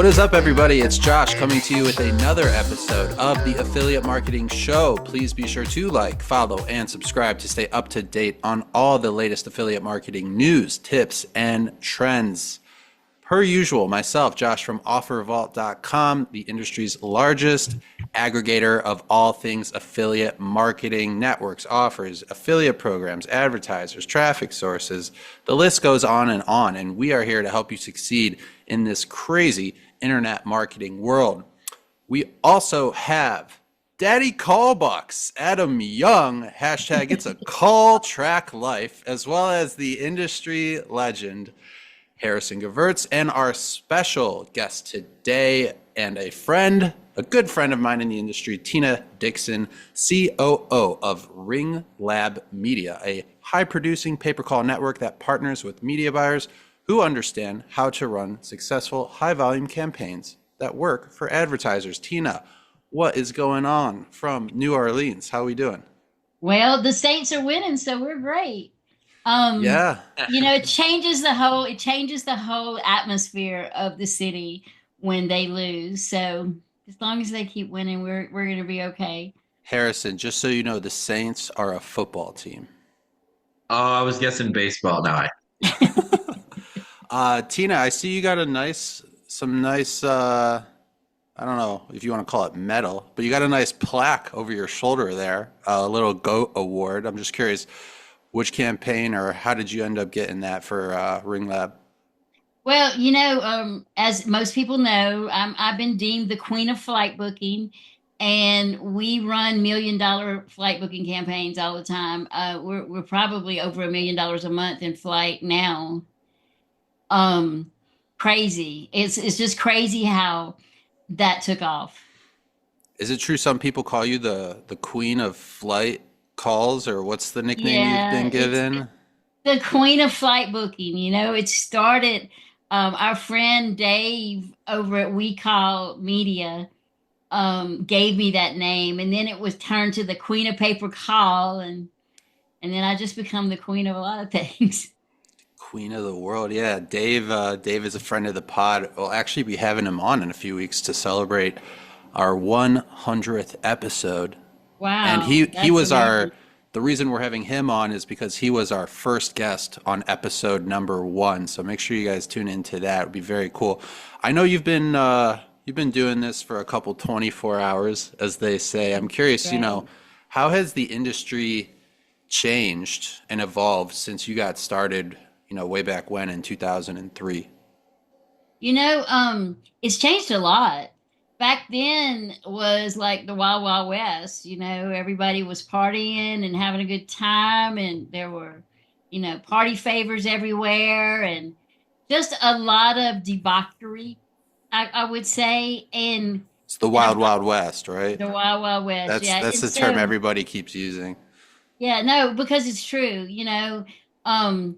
What is up, everybody? It's Josh coming to you with another episode of the Affiliate Marketing Show. Please be sure to like, follow, and subscribe to stay up to date on all the latest affiliate marketing news, tips, and trends. Per usual, myself, Josh from OfferVault.com, the industry's largest aggregator of all things affiliate marketing, networks, offers, affiliate programs, advertisers, traffic sources. The list goes on, and we are here to help you succeed in this crazy internet marketing world. We also have Daddy Callbucks, Adam Young, hashtag It's a Call Track Life, as well as the industry legend, Harrison Gevirtz, and our special guest today and a good friend of mine in the industry, Tina Dixon, COO of Ringlab Media, a high-producing pay-per-call network that partners with media buyers who understand how to run successful high-volume campaigns that work for advertisers. Tina, what is going on from New Orleans? How are we doing? Well, the Saints are winning, so we're great. Yeah. It changes the whole atmosphere of the city when they lose. So as long as they keep winning, we're gonna be okay. Harrison, just so you know, the Saints are a football team. Oh, I was guessing baseball. No, Tina, I see you got some nice, I don't know if you want to call it medal, but you got a nice plaque over your shoulder there, a little GOAT award. I'm just curious, which campaign or how did you end up getting that for Ringlab? Well, as most people know, I've been deemed the queen of flight booking, and we run $1 million flight booking campaigns all the time. We're probably over $1 million a month in flight now. Um, Crazy. It's just crazy how that took off. Is it true some people call you the queen of flight calls, or what's the nickname you've Yeah, been it's given? the queen of flight booking. It started, our friend Dave over at We Call Media gave me that name, and then it was turned to the queen of paper call, and then I just become the queen of a lot of things. Queen of the world, yeah. Dave is a friend of the pod. We'll actually be having him on in a few weeks to celebrate our 100th episode. And Wow, he that's was amazing. the reason we're having him on is because he was our first guest on episode number 1. So make sure you guys tune into that. It would be very cool. I know you've been doing this for a couple 24 hours, as they say. I'm curious, Right. how has the industry changed and evolved since you got started, way back when in 2003? It's changed a lot. Back then was like the Wild Wild West. Everybody was partying and having a good time, and there were, party favors everywhere, and just a lot of debauchery, I would say, It's the and wild, wild west, right? the Wild Wild West, yeah. That's And the term so, everybody keeps using. yeah, no, because it's true. Um,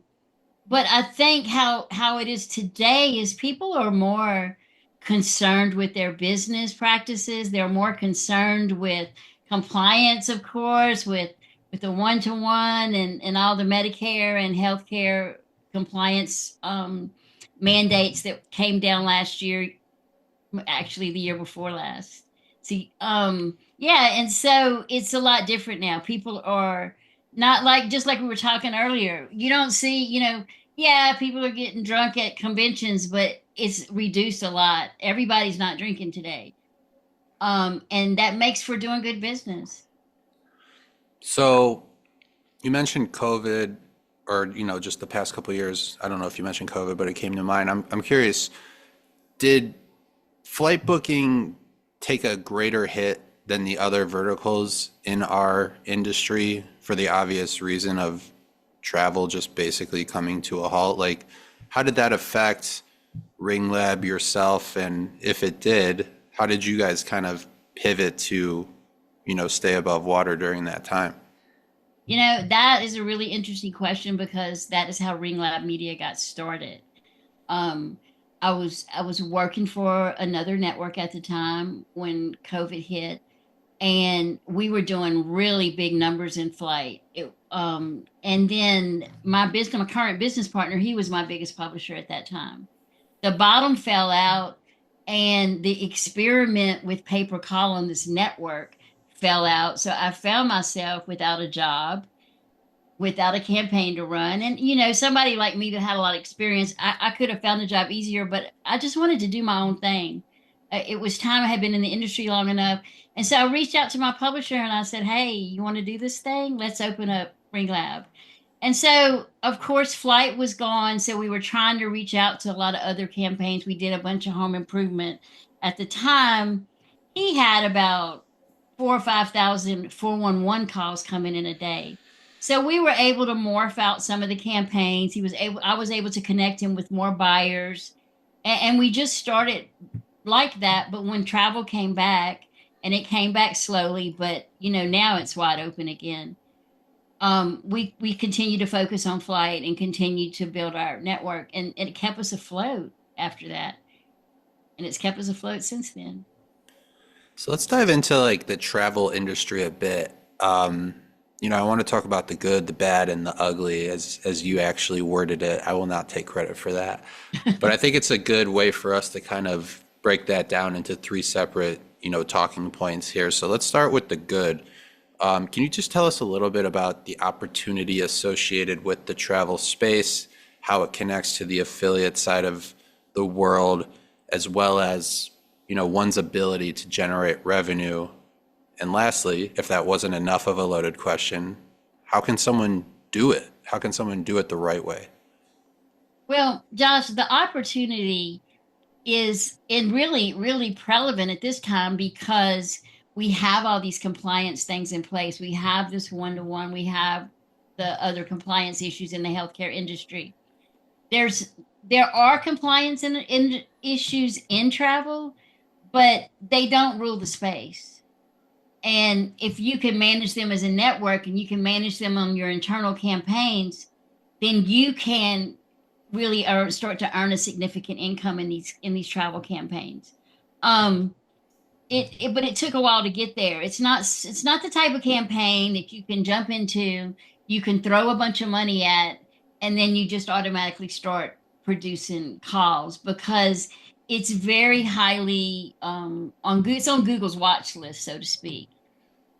But I think how it is today is people are more concerned with their business practices. They're more concerned with compliance, of course, with the one-to-one and all the Medicare and healthcare compliance mandates that came down last year, actually the year before last. See, yeah, and so it's a lot different now. People are not like, just like we were talking earlier. You don't see, yeah, people are getting drunk at conventions, but it's reduced a lot. Everybody's not drinking today. And that makes for doing good business. So you mentioned COVID, or just the past couple of years. I don't know if you mentioned COVID, but it came to mind. I'm curious. Did flight booking take a greater hit than the other verticals in our industry for the obvious reason of travel just basically coming to a halt? Like, how did that affect Ringlab yourself? And if it did, how did you guys kind of pivot to, stay above water during that time? That is a really interesting question because that is how Ringlab Media got started. Um, I was working for another network at the time when COVID hit, and we were doing really big numbers in flight. And then my current business partner, he was my biggest publisher at that time. The bottom fell out, and the experiment with pay-per-call on this network fell out. So I found myself without a job, without a campaign to run. And, somebody like me that had a lot of experience, I could have found a job easier, but I just wanted to do my own thing. It was time. I had been in the industry long enough. And so I reached out to my publisher and I said, hey, you want to do this thing? Let's open up Ringlab. And so, of course, Flight was gone. So we were trying to reach out to a lot of other campaigns. We did a bunch of home improvement. At the time, he had about 4 or 5,000 411 calls coming in a day. So we were able to morph out some of the campaigns. I was able to connect him with more buyers. And we just started like that. But when travel came back, and it came back slowly, but now it's wide open again. We continue to focus on Flight and continue to build our network, and it kept us afloat after that, and it's kept us afloat since then. So let's dive into like the travel industry a bit. I want to talk about the good, the bad, and the ugly as you actually worded it. I will not take credit for that. But I think it's a good way for us to kind of break that down into three separate, talking points here. So let's start with the good. Can you just tell us a little bit about the opportunity associated with the travel space, how it connects to the affiliate side of the world, as well as, one's ability to generate revenue? And lastly, if that wasn't enough of a loaded question, how can someone do it? How can someone do it the right way? Well, Josh, the opportunity is really, really relevant at this time because we have all these compliance things in place. We have this one-to-one. We have the other compliance issues in the healthcare industry. There are compliance in issues in travel, but they don't rule the space. And if you can manage them as a network and you can manage them on your internal campaigns, then you can really start to earn a significant income in these travel campaigns. But it took a while to get there. It's not the type of campaign that you can jump into, you can throw a bunch of money at, and then you just automatically start producing calls, because it's very highly it's on Google's watch list, so to speak.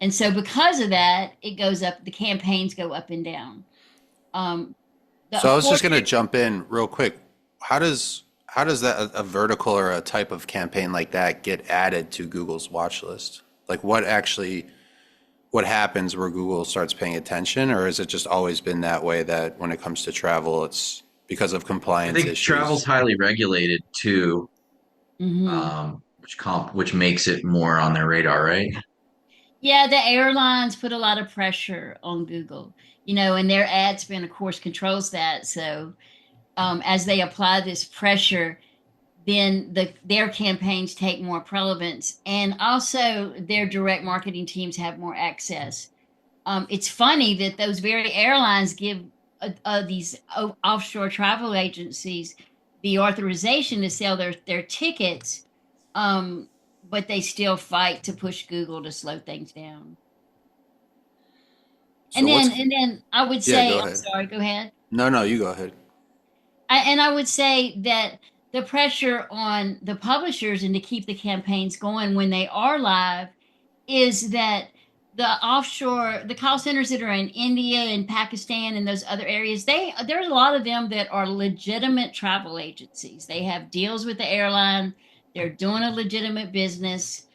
And so because of that, it goes up. The campaigns go up and down. So I was just going to jump in real quick. How does that a vertical or a type of campaign like that get added to Google's watch list? Like what happens where Google starts paying attention, or has it just always been that way that when it comes to travel, it's because of compliance I think issues? travel's highly regulated too, Mm-hmm. which makes it more on their radar, right? Yeah, the airlines put a lot of pressure on Google, and their ad spend, of course, controls that. So as they apply this pressure, then their campaigns take more prevalence, and also their direct marketing teams have more access. It's funny that those very airlines give these offshore travel agencies the authorization to sell their tickets, but they still fight to push Google to slow things down. So And then I would yeah, say, go I'm ahead. sorry, go ahead. No, you go ahead. I would say that the pressure on the publishers and to keep the campaigns going when they are live is that the call centers that are in India and Pakistan and those other areas, there's a lot of them that are legitimate travel agencies. They have deals with the airline. They're doing a legitimate business.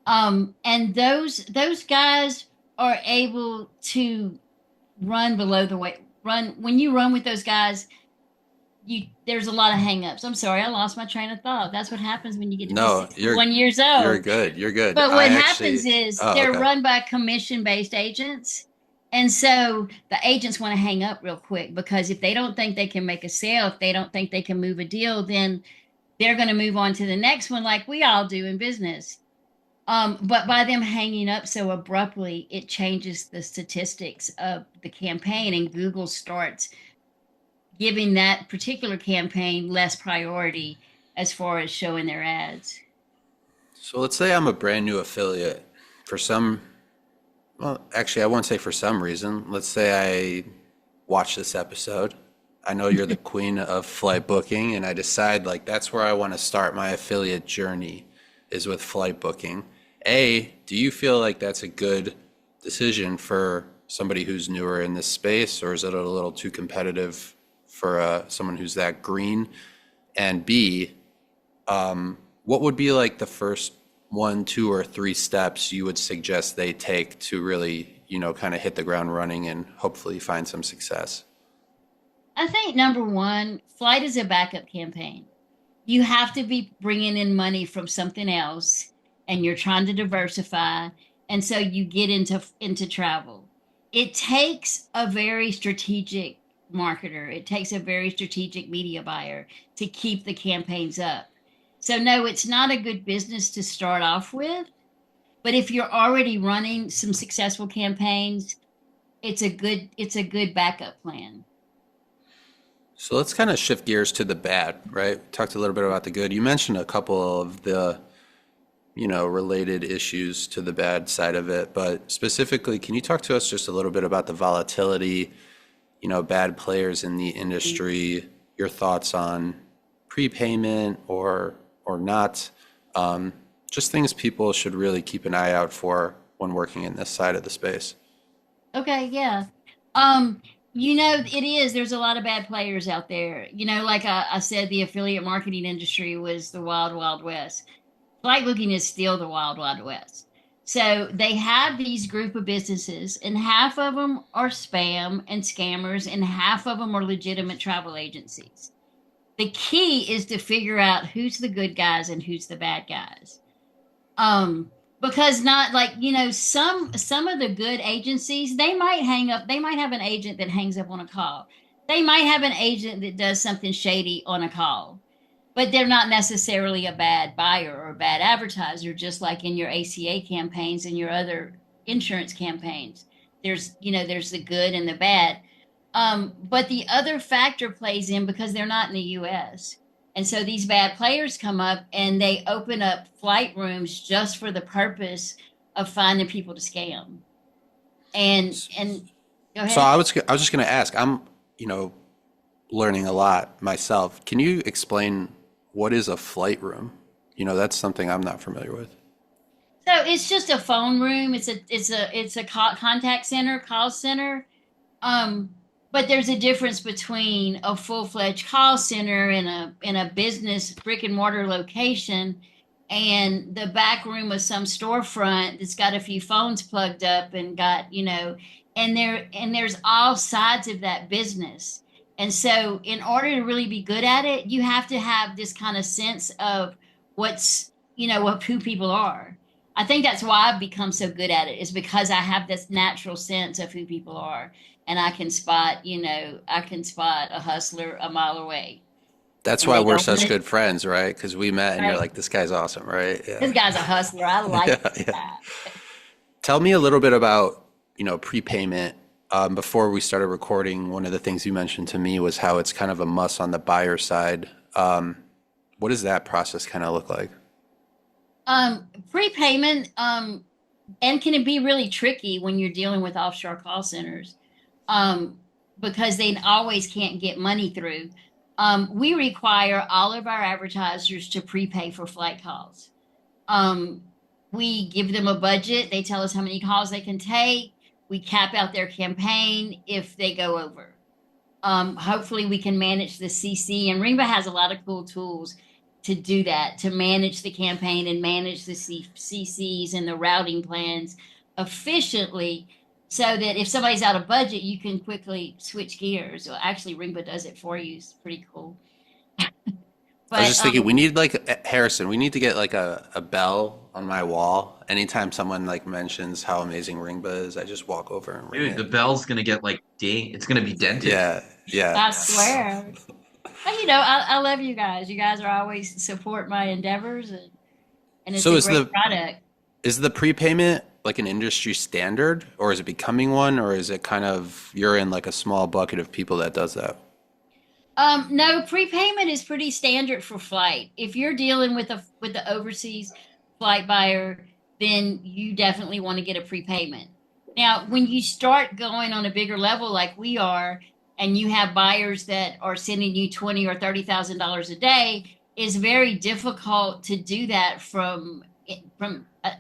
And those guys are able to run below the weight. When you run with those guys, there's a lot of hangups. I'm sorry, I lost my train of thought. That's what happens when you get to be No, 61 years you're old. good. You're good. But I what actually, happens is oh, they're okay. run by commission-based agents. And so the agents want to hang up real quick, because if they don't think they can make a sale, if they don't think they can move a deal, then they're going to move on to the next one like we all do in business. But by them hanging up so abruptly, it changes the statistics of the campaign, and Google starts giving that particular campaign less priority as far as showing their ads. So let's say I'm a brand new affiliate for some, well, actually, I won't say for some reason. Let's say I watch this episode. I know you're the queen of flight booking, and I decide like that's where I want to start my affiliate journey is with flight booking. A, do you feel like that's a good decision for somebody who's newer in this space, or is it a little too competitive for someone who's that green? And B, what would be like the first one, two, or three steps you would suggest they take to really, kind of hit the ground running and hopefully find some success? I think number one, flight is a backup campaign. You have to be bringing in money from something else, and you're trying to diversify, and so you get into travel. It takes a very strategic marketer. It takes a very strategic media buyer to keep the campaigns up. So no, it's not a good business to start off with, but if you're already running some successful campaigns, it's a good backup plan. So let's kind of shift gears to the bad, right? We talked a little bit about the good. You mentioned a couple of the, related issues to the bad side of it, but specifically, can you talk to us just a little bit about the volatility, bad players in the industry, your thoughts on prepayment or not, just things people should really keep an eye out for when working in this side of the space. Okay, yeah. It is, there's a lot of bad players out there. Like I said, the affiliate marketing industry was the wild, wild west. Flight booking is still the wild, wild west. So they have these group of businesses, and half of them are spam and scammers, and half of them are legitimate travel agencies. The key is to figure out who's the good guys and who's the bad guys. Because not like, some of the good agencies, they might have an agent that hangs up on a call. They might have an agent that does something shady on a call, but they're not necessarily a bad buyer or a bad advertiser, just like in your ACA campaigns and your other insurance campaigns. There's the good and the bad. But the other factor plays in because they're not in the US. And so these bad players come up and they open up flight rooms just for the purpose of finding people to scam. And go So ahead. I was just going to ask, I'm, learning a lot myself. Can you explain what is a flight room? That's something I'm not familiar with. So it's just a phone room. It's a contact center, call center. Um, but there's a difference between a full-fledged call center in a business brick and mortar location and the back room of some storefront that's got a few phones plugged up and there's all sides of that business. And so in order to really be good at it, you have to have this kind of sense of who people are. I think that's why I've become so good at it, is because I have this natural sense of who people are, and I can spot a hustler a mile away, That's and why they we're don't such want it. good friends, right? Because we met and you're Right? like, this guy's awesome, right? This Yeah. guy's a hustler. I like Yeah, this yeah. guy. Tell me a little bit about, prepayment. Before we started recording, one of the things you mentioned to me was how it's kind of a must on the buyer side. What does that process kind of look like? Prepayment, and can it be really tricky when you're dealing with offshore call centers, um, because they always can't get money through. We require all of our advertisers to prepay for flight calls. Um, we give them a budget. They tell us how many calls they can take. We cap out their campaign if they go over. Hopefully, we can manage the CC, and Ringba has a lot of cool tools to do that, to manage the campaign and manage the CCs and the routing plans efficiently, so that if somebody's out of budget, you can quickly switch gears. Well, actually, Ringba does it for you. It's pretty cool. I was But just thinking we need like Harrison, we need to get like a bell on my wall. Anytime someone like mentions how amazing Ringba is, I just walk over and ring Dude, the it. bell's gonna get like ding. It's gonna be dented. Yeah, yeah. I swear, well, I love you guys. You guys are always support my endeavors, and it's So a is great the product. is the prepayment like an industry standard, or is it becoming one, or is it kind of you're in like a small bucket of people that does that? No, prepayment is pretty standard for flight. If you're dealing with the overseas flight buyer, then you definitely want to get a prepayment. Now, when you start going on a bigger level like we are, and you have buyers that are sending you $20,000 or $30,000 a day, is very difficult to do that from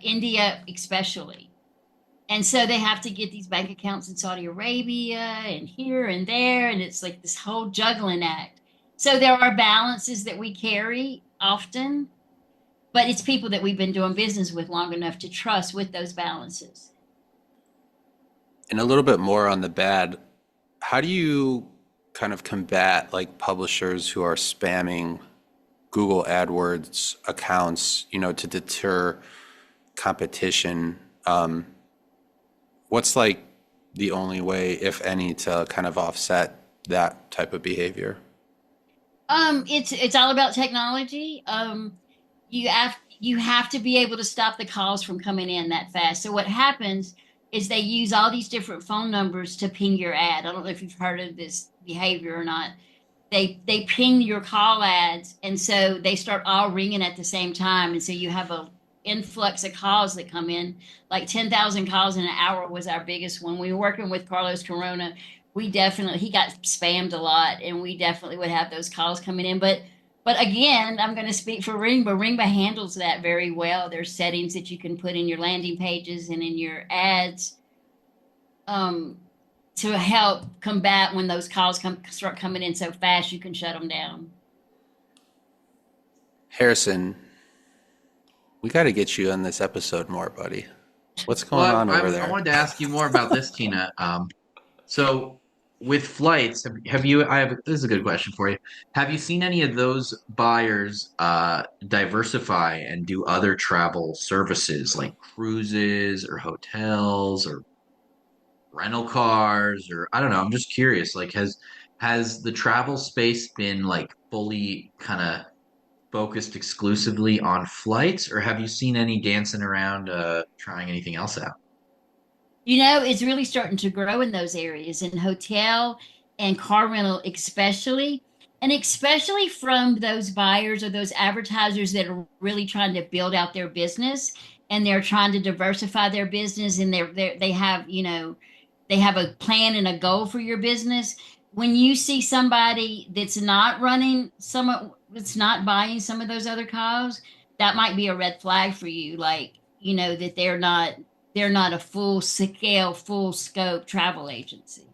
India especially. And so they have to get these bank accounts in Saudi Arabia and here and there, and it's like this whole juggling act. So there are balances that we carry often, but it's people that we've been doing business with long enough to trust with those balances. And a little bit more on the bad, how do you kind of combat like publishers who are spamming Google AdWords accounts, to deter competition? What's like the only way, if any, to kind of offset that type of behavior? It's all about technology. You have to be able to stop the calls from coming in that fast. So what happens is they use all these different phone numbers to ping your ad. I don't know if you've heard of this behavior or not. They ping your call ads, and so they start all ringing at the same time, and so you have a influx of calls that come in. Like 10,000 calls in an hour was our biggest one. We were working with Carlos Corona. He got spammed a lot, and we definitely would have those calls coming in. But again, I'm going to speak for Ringba. Ringba handles that very well. There's settings that you can put in your landing pages and in your ads, to help combat when those calls start coming in so fast. You can shut them down. Harrison, we got to get you on this episode more, buddy. What's going on over there? I wanted to ask you more about this, Tina. So with flights, this is a good question for you. Have you seen any of those buyers diversify and do other travel services like cruises or hotels or rental cars, or I don't know, I'm just curious, like has the travel space been like fully kind of focused exclusively on flights, or have you seen any dancing around trying anything else out? It's really starting to grow in those areas, in hotel and car rental, especially. And especially from those buyers or those advertisers that are really trying to build out their business, and they're trying to diversify their business, and they have, they have a plan and a goal for your business. When you see somebody that's not that's not buying some of those other cars, that might be a red flag for you. Like, that they're not a full scale, full scope travel agency.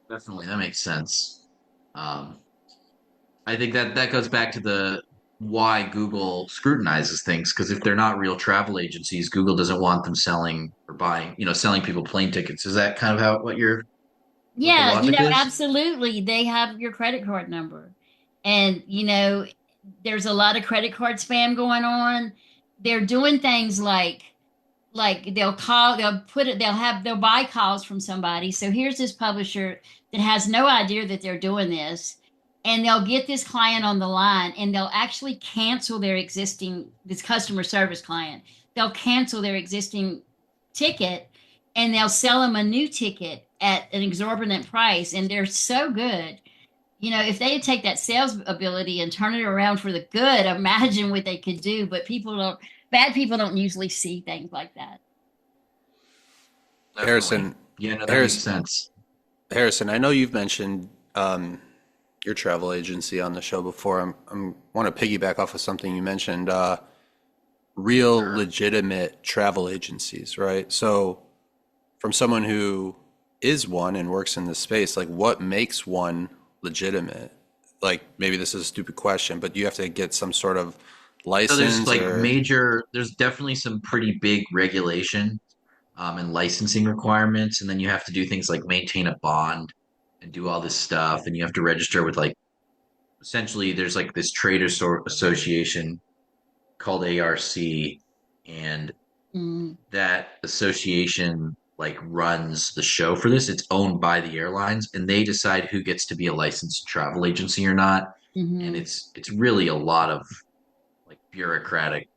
Definitely, that makes sense. Um, I think that goes back to the why Google scrutinizes things, because if they're not real travel agencies, Google doesn't want them selling or buying, selling people plane tickets. Is that kind of what the Yeah, logic is? absolutely. They have your credit card number. And, there's a lot of credit card spam going on. They're doing things like they'll buy calls from somebody. So here's this publisher that has no idea that they're doing this, and they'll get this client on the line, and they'll actually cancel this customer service client. They'll cancel their existing ticket, and they'll sell them a new ticket at an exorbitant price. And they're so good. If they take that sales ability and turn it around for the good, imagine what they could do. But bad people don't usually see things like that. Definitely. Harrison, Yeah, no, that makes sense. Harrison, I know you've mentioned your travel agency on the show before. I'm want to piggyback off of something you mentioned. Real, Sure. legitimate travel agencies, right? So, from someone who is one and works in this space, like what makes one legitimate? Like maybe this is a stupid question, but you have to get some sort of So there's license like or there's definitely some pretty big regulation and licensing requirements. And then you have to do things like maintain a bond and do all this stuff. And you have to register with like, essentially, there's like this association called ARC. And Mm-hmm. that association like runs the show for this. It's owned by the airlines, and they decide who gets to be a licensed travel agency or not. And Mm-hmm. it's really a lot of like bureaucratic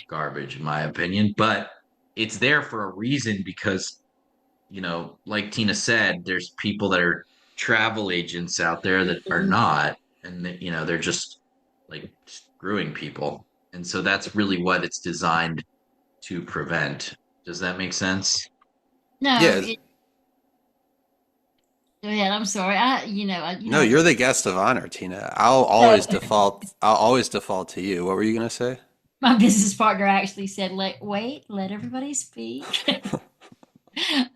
garbage in my opinion, but it's there for a reason because, like Tina said, there's people that are travel agents out there that are not, and they're just like screwing people. And so that's really what it's designed to prevent. Does that make sense? No, yeah. Go ahead. I'm sorry. No, you're the guest of honor, Tina. I'll So always default. I'll always default to you. What were you gonna say? my business partner actually said, let everybody speak."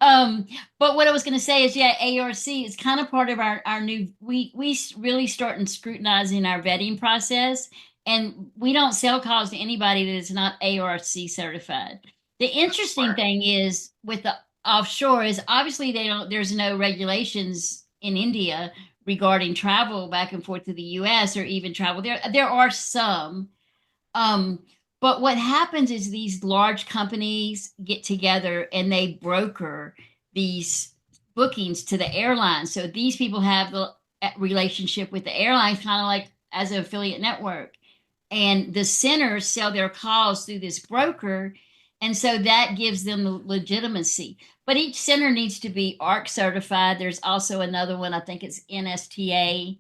Um, but what I was going to say is, yeah, ARC is kind of part of our new. We really starting scrutinizing our vetting process, and we don't sell calls to anybody that is not ARC certified. The interesting Smart. thing is with the offshore is obviously they don't. There's no regulations in India regarding travel back and forth to the U.S. or even travel there. There are some. Um, but what happens is these large companies get together and they broker these bookings to the airlines. So these people have the relationship with the airlines, kind of like as an affiliate network. And the centers sell their calls through this broker. And so that gives them the legitimacy. But each center needs to be ARC certified. There's also another one, I think it's NSTA.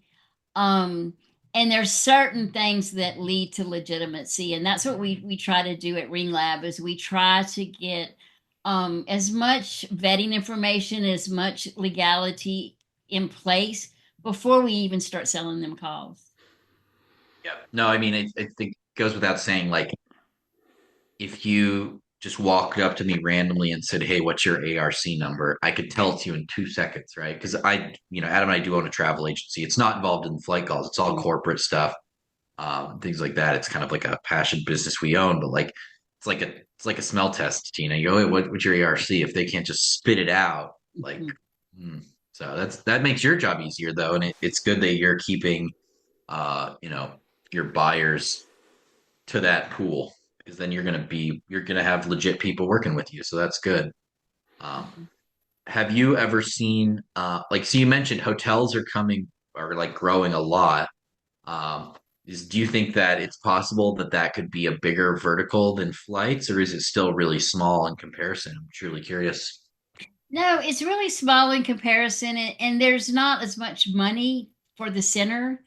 Um, and there's certain things that lead to legitimacy, and that's what we try to do at Ringlab is we try to get as much vetting information, as much legality in place before we even start selling them calls. Yeah. No, I mean, I think it goes without saying, like, if you just walked up to me randomly and said, "Hey, what's your ARC number?" I could tell it to you in 2 seconds, right? Because Adam and I do own a travel agency. It's not involved in flight calls. It's all corporate stuff, things like that. It's kind of like a passion business we own, but like it's like a smell test, Tina. You go, "Hey, what's your ARC?" If they can't just spit it out, like, Mhm. hmm. So that makes your job easier though, and it's good that you're keeping, you know, your buyers to that pool because then you're gonna have legit people working with you. So that's good. Um, have you ever seen like so you mentioned hotels are coming or like growing a lot. Do you think that it's possible that that could be a bigger vertical than flights, or is it still really small in comparison? I'm truly curious. No, it's really small in comparison, and there's not as much money for the center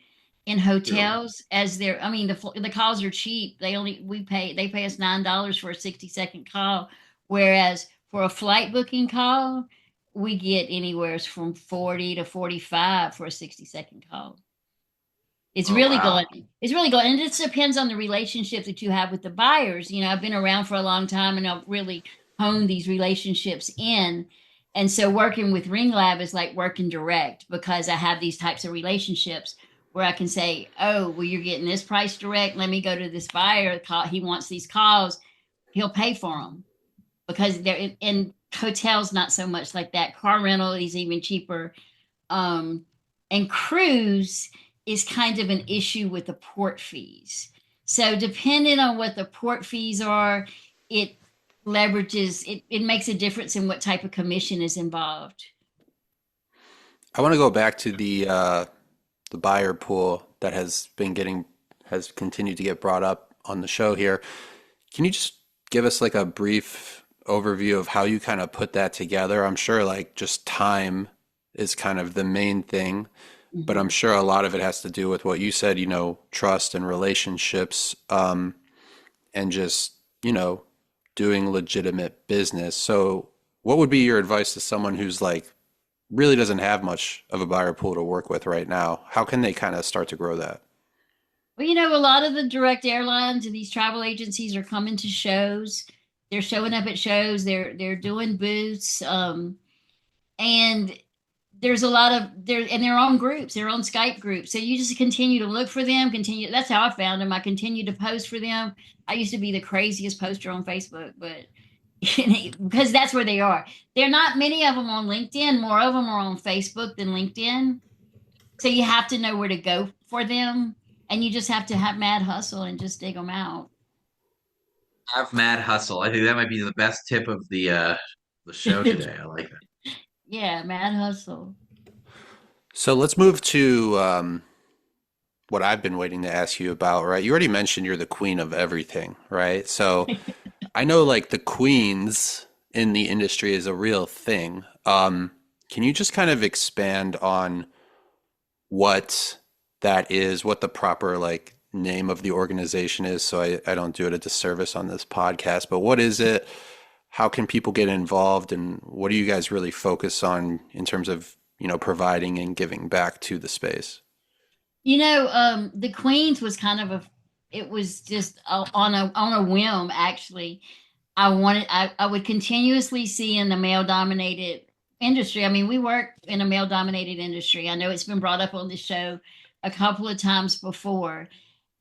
in True. hotels as there. I mean, the calls are cheap. They pay us $9 for a 60-second call, whereas for a flight booking call, we get anywhere from 40 to 45 for a 60-second call. It's Oh really wow. going. It's really going, and it just depends on the relationship that you have with the buyers. I've been around for a long time, and I've really honed these relationships in. And so, working with Ring Lab is like working direct because I have these types of relationships where I can say, "Oh, well, you're getting this price direct. Let me go to this buyer. He wants these calls. He'll pay for them because they're in hotels. Not so much like that. Car rental is even cheaper, um, and cruise is kind of an issue with the port fees. So depending on what the port fees are, it it makes a difference in what type of commission is involved. I want to go back to the buyer pool that has continued to get brought up on the show here. Can you just give us like a brief overview of how you kind of put that together? I'm sure like just time is kind of the main thing, but I'm Mhm. sure a lot of it has to do with what you said, trust and relationships, and just, doing legitimate business. So, what would be your advice to someone who's like really doesn't have much of a buyer pool to work with right now? How can they kind of start to grow that? Well, a lot of the direct airlines and these travel agencies are coming to shows. They're showing up at shows. They're doing booths. And there's a lot of there and their own groups, their own Skype groups. So you just continue to look for them, continue. That's how I found them. I continue to post for them. I used to be the craziest poster on Facebook, but because that's where they are. There are not many of them on LinkedIn. More of them are on Facebook than LinkedIn. So you have to know where to go for them, and you just have to have mad hustle and just dig them out. Have mad hustle. I think that might be the best tip of the show today. I like that. Yeah, mad hustle. So let's move to what I've been waiting to ask you about, right? You already mentioned you're the queen of everything, right? So I know like the queens in the industry is a real thing. Can you just kind of expand on what that is, what the proper like name of the organization is, so I don't do it a disservice on this podcast, but what is it? How can people get involved, and what do you guys really focus on in terms of providing and giving back to the space? The Queens was kind of it was just on a whim, actually. I would continuously see in the male dominated industry. I mean, we work in a male dominated industry. I know it's been brought up on the show a couple of times before.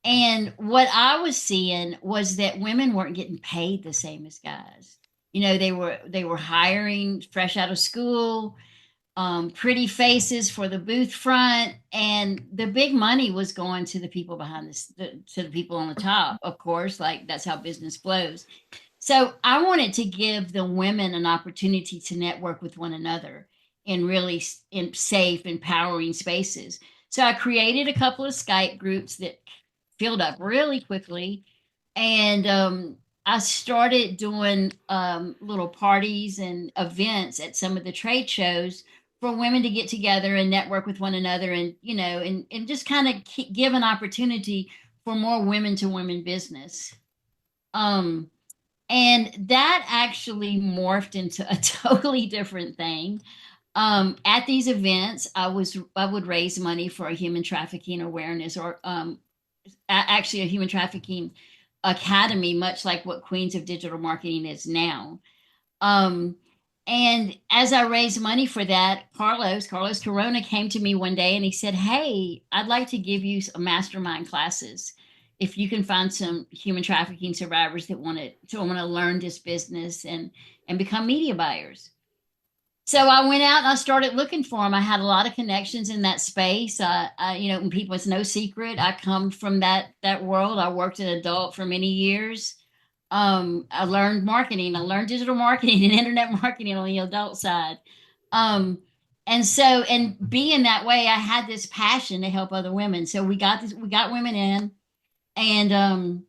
And what I was seeing was that women weren't getting paid the same as guys. They were hiring fresh out of school, pretty faces for the booth front, and the big money was going to the people behind this, to the people on the top, of course, like that's how business flows. So I wanted to give the women an opportunity to network with one another in really in safe, empowering spaces. So I created a couple of Skype groups that filled up really quickly, and I started doing little parties and events at some of the trade shows for women to get together and network with one another, and and just kind of give an opportunity for more women to women business. Um, and that actually morphed into a totally different thing. At these events, I would raise money for a human trafficking awareness, or actually a human trafficking academy, much like what Queens of Digital Marketing is now. Um, and as I raised money for that, Carlos Corona came to me one day and he said, "Hey, I'd like to give you some mastermind classes. If you can find some human trafficking survivors that want to learn this business and become media buyers." So I went out and I started looking for them. I had a lot of connections in that space. And people, it's no secret. I come from that world. I worked in adult for many years. I learned marketing. I learned digital marketing and internet marketing on the adult side. Um, and being that way, I had this passion to help other women. So we got women in, and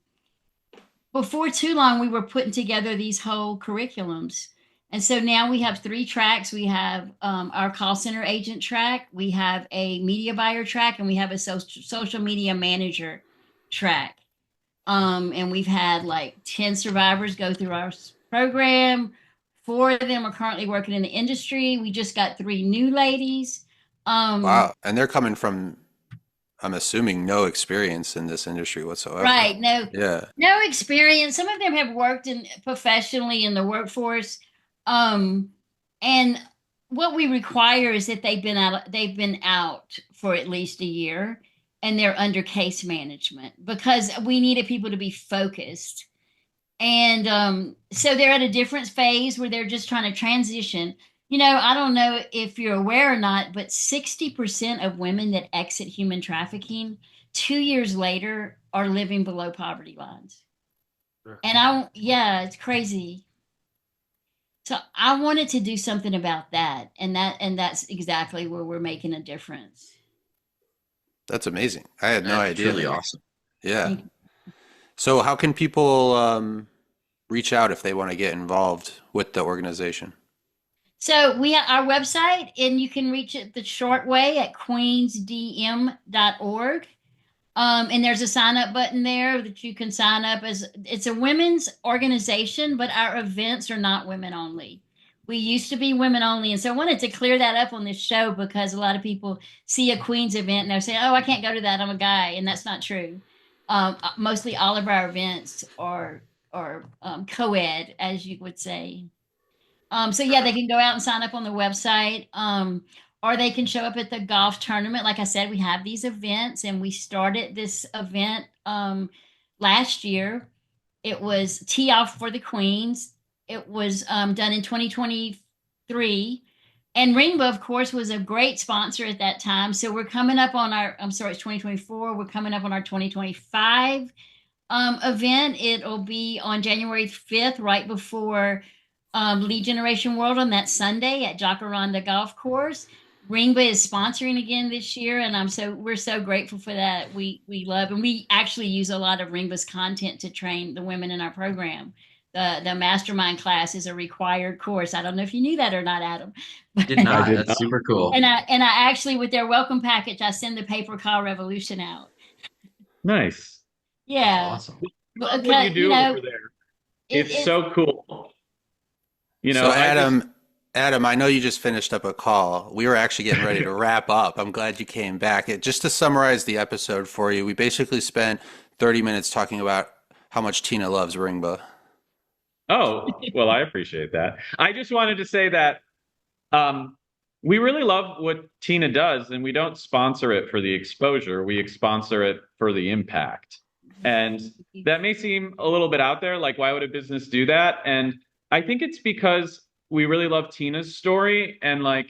before too long, we were putting together these whole curriculums. And so now we have three tracks. We have our call center agent track, we have a media buyer track, and we have a social media manager track. And we've had like 10 survivors go through our program. Four of them are currently working in the industry. We just got three new ladies. Wow. And they're coming from, I'm assuming, no experience in this industry whatsoever. Right. Yeah. No experience. Some of them have worked in professionally in the workforce. Um, and what we require is that they've been out for at least a year, and they're under case management, because we needed people to be focused. And so they're at a different phase where they're just trying to transition. I don't know if you're aware or not, but 60% of women that exit human trafficking 2 years later are living below poverty lines. And yeah, it's crazy. So I wanted to do something about that, and that's exactly where we're making a difference. That's amazing. I had no That's idea. truly awesome. Yeah. So how can people reach out if they want to get involved with the organization? So we have our website, and you can reach it the short way at queensdm.org. And there's a sign up button there that you can sign up as. It's a women's organization, but our events are not women only. We used to be women only. And so I wanted to clear that up on this show, because a lot of people see a Queens event and they're saying, "Oh, I can't go to that. I'm a guy." And that's not true. Mostly all of our events are co-ed, as you would say. So yeah, they can go out and sign up on the website, or they can show up at the golf tournament. Like I said, we have these events, and we started this event last year. It was Tee Off for the Queens. It was done in 2023. And Ringba, of course, was a great sponsor at that time. So we're coming up on I'm sorry, it's 2024. We're coming up on our 2025 event. It'll be on January 5th, right before Lead Generation World, on that Sunday at Jacaranda Golf Course. Ringba is sponsoring again this year, and we're so grateful for that. We love, and we actually use a lot of Ringba's content to train the women in our program. The mastermind class is a required course. I don't know if you knew that or not, Adam. Did not. did That's not. super cool. And I actually, with their welcome package, I send the paper call revolution out. Nice. Yeah. Awesome. Love what you do over there. It's so cool. So I Adam, Adam, I know you just finished up a call. We were actually getting ready to wrap up. I'm glad you came back. Just to summarize the episode for you, we basically spent 30 minutes talking about how much Tina loves Ringba. Oh, well, I appreciate that. I just wanted to say that um, we really love what Tina does, and we don't sponsor it for the exposure. We sponsor it for the impact. And that may seem a little bit out there, like why would a business do that? And I think it's because we really love Tina's story, and like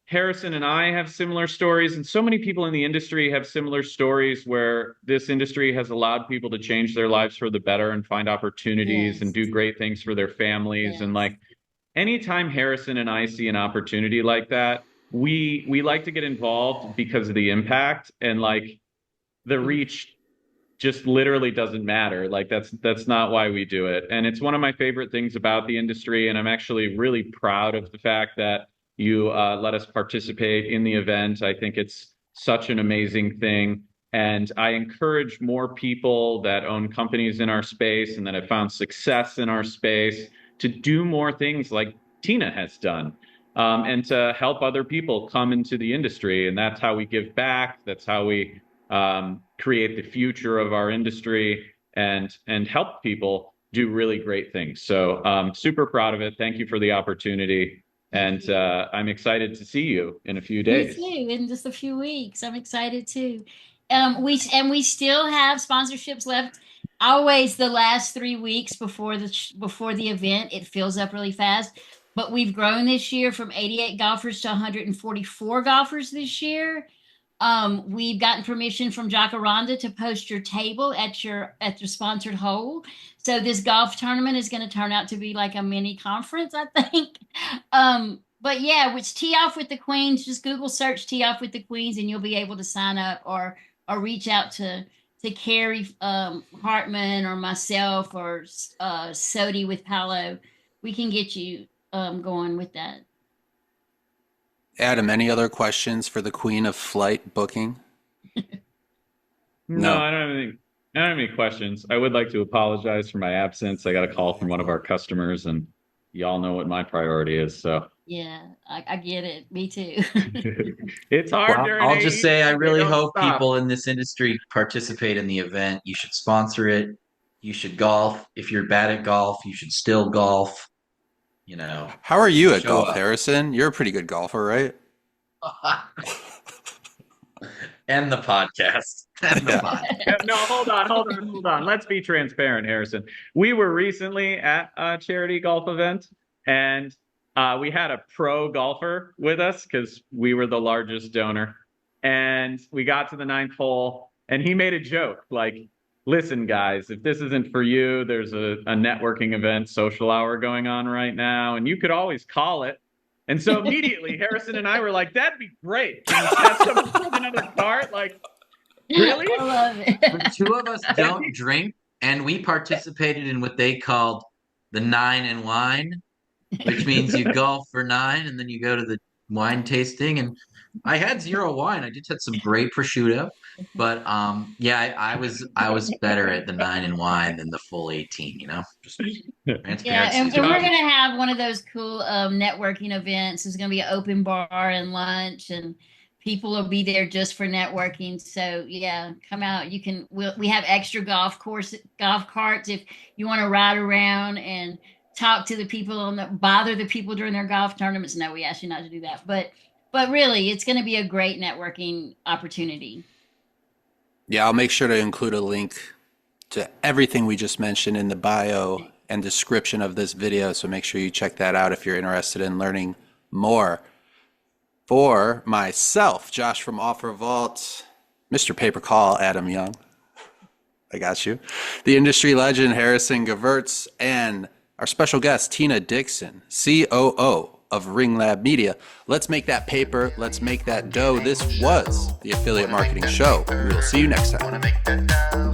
Harrison and I have similar stories, and so many people in the industry have similar stories where this industry has allowed people to change their lives for the better and find opportunities and Yes. do great things for their families. Yes. And like anytime Harrison and I see an opportunity like that, we like to get involved because of the impact, and like the reach just literally doesn't matter. Like that's not why we do it. And it's one of my favorite things about the industry. And I'm actually really proud of the fact that you let us participate in the event. I think it's such an amazing thing. And I encourage more people that own companies in our space and that have found success in our space to do more things like Tina has done, and to help other people come into the industry. And that's how we give back. That's how we create the future of our industry and help people do really great things. So super proud of it. Thank you for the opportunity. And I'm excited to see you in a few days. Me too, in just a few weeks. I'm excited too. We still have sponsorships left. Always the last 3 weeks before the event, it fills up really fast. But we've grown this year from 88 golfers to 144 golfers this year. We've gotten permission from Jacaranda to post your table at your sponsored hole. So this golf tournament is going to turn out to be like a mini conference, I think. But yeah, which Tee Off with the Queens, just Google search Tee Off with the Queens and you'll be able to sign up or reach out to Carrie Hartman or myself or Sodi with Palo. We can get you going with that. Adam, any other questions for the Queen of Flight booking? No, I don't have any questions. I would like to apologize for my absence. I got a call from one of our customers, and y'all know what my priority is. So Yeah, I get it. Me too. it's hard. Well, I'll just say I really hope stop. people in this industry participate in the event. You should sponsor it. You should golf. If you're bad at golf, you should still golf. You know, How are you at show golf, up. Harrison? You're a pretty good golfer, right? And the podcast. And the Yeah. podcast. No, hold on. Let's be transparent, Harrison. We were recently at a charity golf event, and we had a pro golfer with us because we were the largest donor. And we got to the 9th hole, and he made a joke like, listen, guys, if this isn't for you, there's a networking event, social hour going on right now, and you could always call it. And so immediately, Harrison and I were like, that'd be great. Can you have someone take another cart? Like, really? I love it. The two of us don't drink, and we participated in what they called the 9 and wine, which means you golf for 9 and then you go to the wine tasting. And I had 0 wine. I just had some great prosciutto, but yeah, I was better at the 9 and wine than the full 18. Just Yeah, transparency. and we're going to have one of those cool networking events. There's going to be an open bar and lunch, and people will be there just for networking. So yeah, come out. We have extra golf carts if you want to ride around and talk to the people bother the people during their golf tournaments. No, we ask you not to do that. But really, it's going to be a great networking opportunity. Yeah, I'll make sure to include a link to everything we just mentioned in the bio and description of this video. So make sure you check that out if you're interested in learning more. For myself, Josh from OfferVault, Mr. Paper Call, Adam Young, I got you, the industry legend, Harrison Gevirtz, and our special guest, Tina Dixon, COO of Ringlab Media. Let's make that paper. Let's make that dough. This was the Affiliate Marketing Show. We will see you next time.